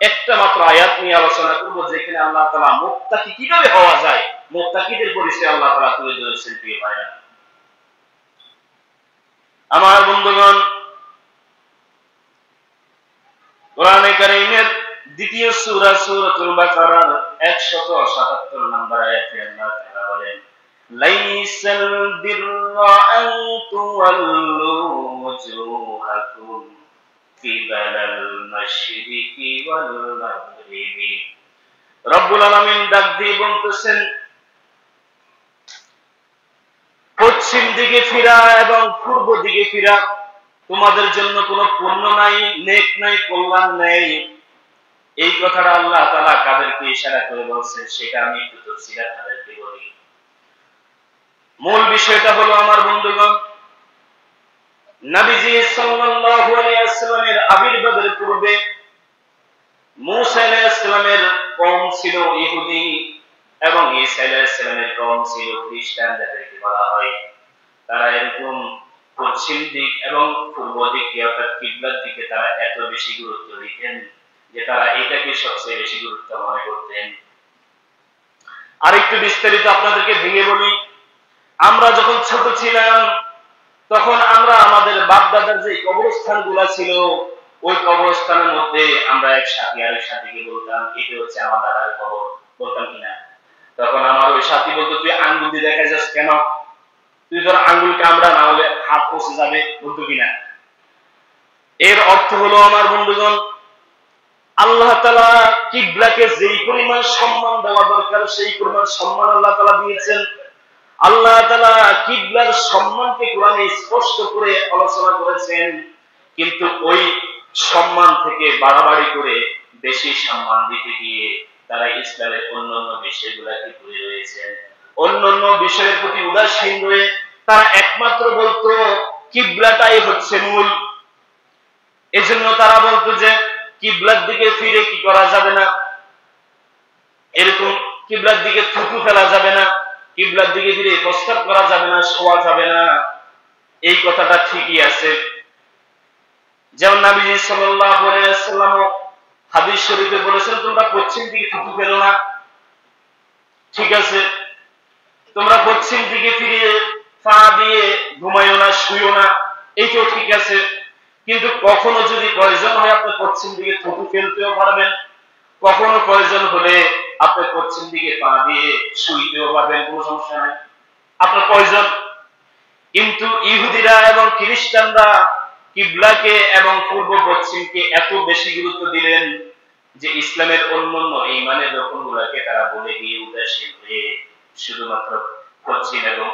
একটা মাত্র আয়াত নিয়ে আলোচনা করব, যেখানে আল্লাহ তাআলা মুত্তাকি কিভাবে হওয়া যায়, মুত্তাকিদের পরিচয় আল্লাহ তাআলা তুলে ধরেছেন। প্রিয় ভাইরা আমার বন্ধুগণ, কোরআনে কারীমের দ্বিতীয় সূরা সূরাতুল বাকারার 177 নম্বর আয়াতে আল্লাহ তাআলা বলেন, লাইসাল বিররা আন তুওয়াল্লু ওয়াজুহাকুম কিবালাল মাশরিকি ওয়াল মাগরিবি। রব্বুল আলামিন ডাক দিয়ে বলতেছেন, পশ্চিম দিকে ফিরা এবং পূর্ব দিকে ফিরা তোমাদের জন্য কোনো পুণ্য নাই, নেক নাই, কল্যাণ নেই। এই কথাটা আল্লাহ তাআলা কাদেরকে ইশারা করে বলছেন সেটা আমি একটু তাফসীরে আপনাদেরকে বলি। মূল বিষয়টা হলো আমার বন্ধুগণ, নবীজি সাল্লাল্লাহু আলাইহি ওয়াসাল্লামের আবির্ভাবের পূর্বে মূসা আলাইহিস সালামের কওম ছিল ইহুদি এবং ঈসা আলাইহিস সালামের কওম ছিল খ্রিস্টান, যাদেরকে বলা হয়। তারা এরকম পশ্চিম দিক এবং পূর্ব দিকে অর্থাৎ কিবলার দিকে তারা এত বেশি গুরুত্ব দিতেন যে তারা এটাকে সবচেয়ে বেশি গুরুত্ব মনে করতেন। আরেকটু বিস্তারিত আপনাদেরকে ভেঙে বলি, আমরা যখন ছোট ছিলাম তখন আমরা আমাদের বাপ দাদার যে কবরস্থান গুলা ছিল, ওই কবরস্থানের মধ্যে আমরা এক সাথী আরেক সাথীকে বলতাম এটা হচ্ছে আমার দাদার কবর, বলতাম কিনা? তখন আমার ওই সাথী বলতো, তুই আঙ্গুল দিয়ে দেখা যাস কেন? তুই ধর আঙ্গুল কামড়া, না হলে হাত পচে যাবে, বলতো কিনা? এর অর্থ হলো আমার বন্ধুগণ, আল্লাহ তাআলা কিবলাকে যেই পরিমাণ সম্মান দেওয়া দরকার সেই পরিমাণ সম্মান আল্লাহ তাআলা দিয়েছেন। আল্লাহ তাআলা কিবলার সম্মানকে কোরআনে স্পষ্ট করে আলোচনা করেছেন, কিন্তু ওই সম্মান থেকে বাড়াবাড়ি করে বেশি সম্মান দিতে গিয়ে তারা ইসলামের অন্যান্য বিষয়গুলোকে ভুলে রয়েছেন। অন্যান্য বিষয়ের প্রতি উদাসীন হয়ে তারা একমাত্র বলতো কিবলাটাই হচ্ছে মূল। এজন্য তারা বলতো যে কিবলার দিকে ফিরে কি করা যাবে না, এরকম কিবলার দিকে থুতু ফেলা যাবে না, কিবলার দিকে ফিরে প্রস্তাব করা যাবে না, শোয়া যাবে না। এই কথাটা ঠিকই আছে, যেমন নবীজি সাল্লাল্লাহু আলাইহি ওয়াসাল্লাম হাদিস শরীফে বলেছেন, তোমরা পশ্চিম দিকে থুতু ফেলো না, ঠিক আছে। তোমরা পশ্চিম দিকে ফিরে পা দিয়ে ঘুমাইও না, শুইও না, এইটাও ঠিক আছে। কিন্তু কখনো যদি প্রয়োজন হয় আপনি পশ্চিম দিকে থুতু ফেলতেও পারবেন, কখনো প্রয়োজন হলে আপনি পশ্চিম দিকে পা দিয়ে শুইতেও পারবেন, কোনো সমস্যা নাই, আপনার প্রয়োজন। কিন্তু ইহুদিরা এবং খ্রিস্টানরা কিবলাকে এবং পূর্ব পশ্চিমকে এত বেশি গুরুত্ব দিলেন যে ইসলামের অন্যান্য ঈমানের রকমগুলোকে তারা বলে গিয়ে উদাসীন হয়ে শুধুমাত্র পশ্চিম এবং